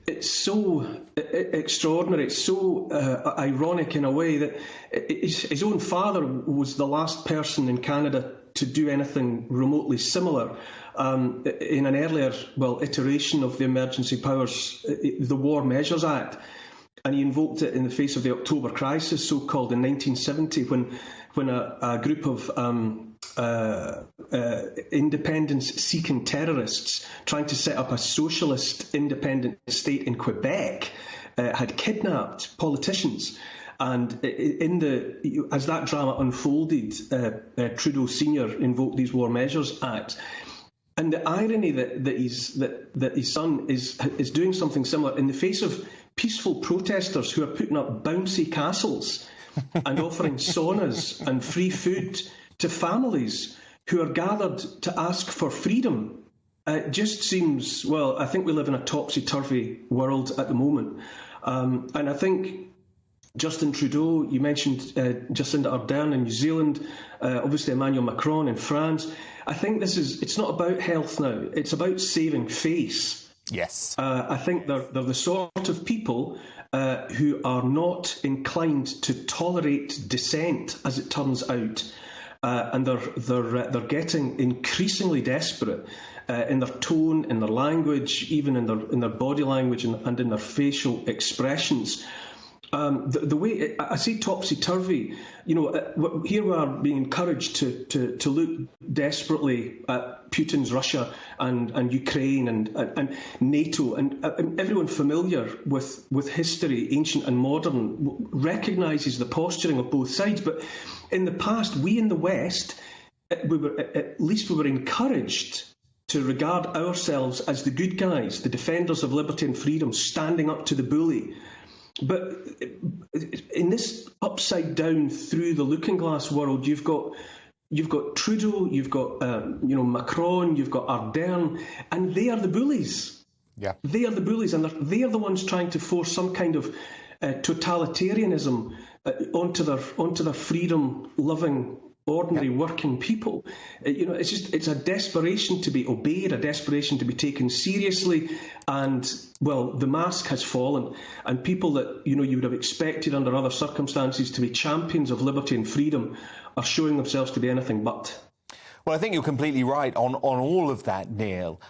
it's so extraordinary, it's so ironic in a way that his own father was the last person in Canada to do anything remotely similar. In an earlier, iteration of the Emergency Powers, the War Measures Act, and he invoked it in the face of the October Crisis, so-called, in 1970, when a group of independence-seeking terrorists trying to set up a socialist independent state in Quebec had kidnapped politicians. And as that drama unfolded, Trudeau Sr. invoked these War Measures Acts. And the irony that his son is doing something similar in the face of peaceful protesters who are putting up bouncy castles and offering saunas and free food to families who are gathered to ask for freedom. It just seems, I think we live in a topsy-turvy world at the moment. And I think Justin Trudeau, you mentioned Jacinda Ardern in New Zealand, obviously Emmanuel Macron in France. I think it's not about health now, it's about saving face. Yes. I think they're the sort of people who are not inclined to tolerate dissent, as it turns out. And they're getting increasingly desperate in their tone, in their language, even in their body language and in their facial expressions. The way I say topsy-turvy, here we are being encouraged to look desperately at Putin's Russia and Ukraine and NATO, and everyone familiar with history, ancient and modern, recognises the posturing of both sides. But in the past, we in the West, we were encouraged to regard ourselves as the good guys, the defenders of liberty and freedom, standing up to the bully. But in this upside down through the looking glass world, you've got Trudeau, you've got Macron, you've got Ardern, and they are the bullies. Yeah, they are the bullies, and they are the ones trying to force some kind of totalitarianism onto their freedom-loving, ordinary working people. It's a desperation to be obeyed, a desperation to be taken seriously, and the mask has fallen, and people that you would have expected under other circumstances to be champions of liberty and freedom are showing themselves to be anything but. Well, I think you're completely right on all of that, Neil.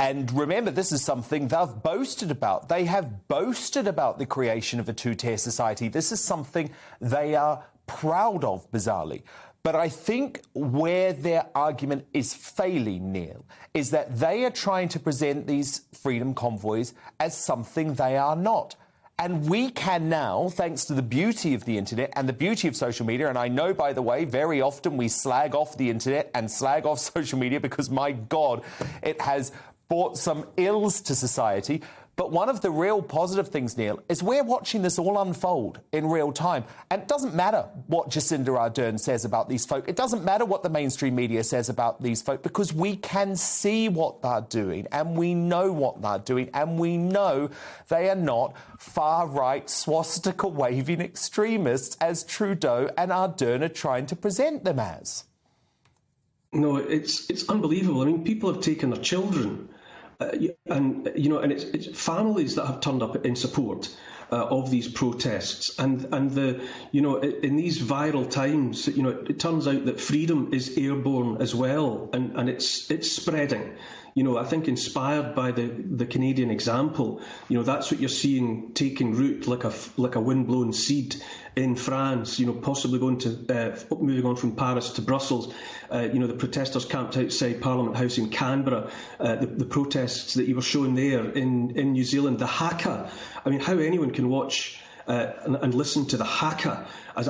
And remember, this is something they've boasted about. They have boasted about the creation of a two-tier society. This is something they are proud of, bizarrely. But I think where their argument is failing, Neil, is that they are trying to present these freedom convoys as something they are not. And we can now, thanks to the beauty of the internet and the beauty of social media, and I know, by the way, very often we slag off the internet and slag off social media because, my God, it has brought some ills to society. But one of the real positive things, Neil, is we're watching this all unfold in real time. And it doesn't matter what Jacinda Ardern says about these folk. It doesn't matter what the mainstream media says about these folk, because we can see what they're doing, and we know what they're doing, and we know they are not far-right, swastika-waving extremists as Trudeau and Ardern are trying to present them as. No, it's unbelievable. I mean, people have taken their children. And it's families that have turned up in support of these protests, and in these viral times, it turns out that freedom is airborne as well, and it's spreading. I think inspired by the Canadian example, that's what you're seeing taking root like a windblown seed in France. Possibly moving on from Paris to Brussels. The protesters camped outside Parliament House in Canberra. The protests that you were showing there in New Zealand, the haka. I mean, how anyone can watch and listen to the haka as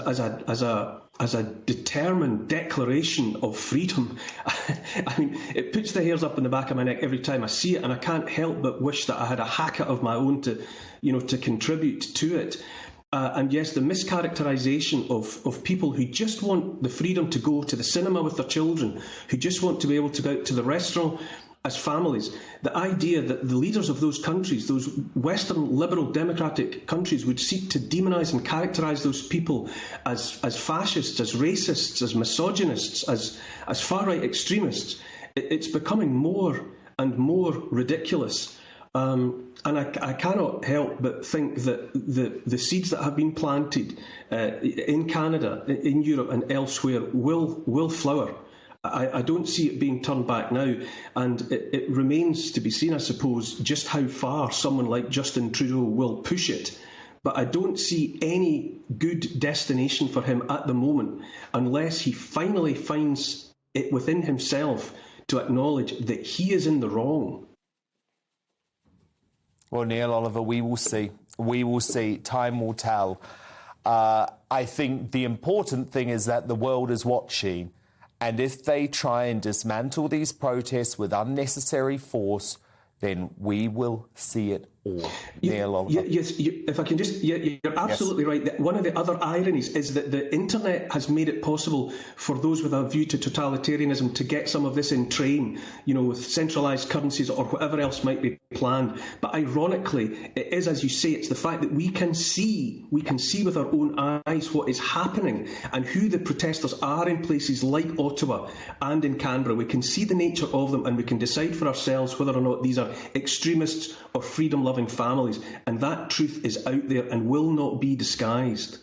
a determined declaration of freedom. I mean, it puts the hairs up in the back of my neck every time I see it, and I can't help but wish that I had a haka of my own to contribute to it. And yes, the mischaracterisation of people who just want the freedom to go to the cinema with their children, who just want to be able to go out to the restaurant as families. The idea that the leaders of those countries, those Western liberal democratic countries, would seek to demonise and characterise those people as fascists, as racists, as misogynists, as far-right extremists, it's becoming more and more ridiculous. And I cannot help but think that the seeds that have been planted in Canada, in Europe and elsewhere will flower. I don't see it being turned back now, and it remains to be seen, I suppose, just how far someone like Justin Trudeau will push it. But I don't see any good destination for him at the moment unless he finally finds it within himself to acknowledge that he is in the wrong. Well, Neil Oliver, we will see. We will see. Time will tell. I think the important thing is that the world is watching. And if they try and dismantle these protests with unnecessary force, then we will see it all. Neil Oliver. Yes, if I can just, you're absolutely right. One of the other ironies is that the internet has made it possible for those with a view to totalitarianism to get some of this in train, with centralised currencies or whatever else might be planned. But ironically, it is, as you say, it's the fact that we can see with our own eyes what is happening and who the protesters are in places like Ottawa and in Canberra. We can see the nature of them and we can decide for ourselves whether or not these are extremists or freedom-loving families, and that truth is out there and will not be disguised.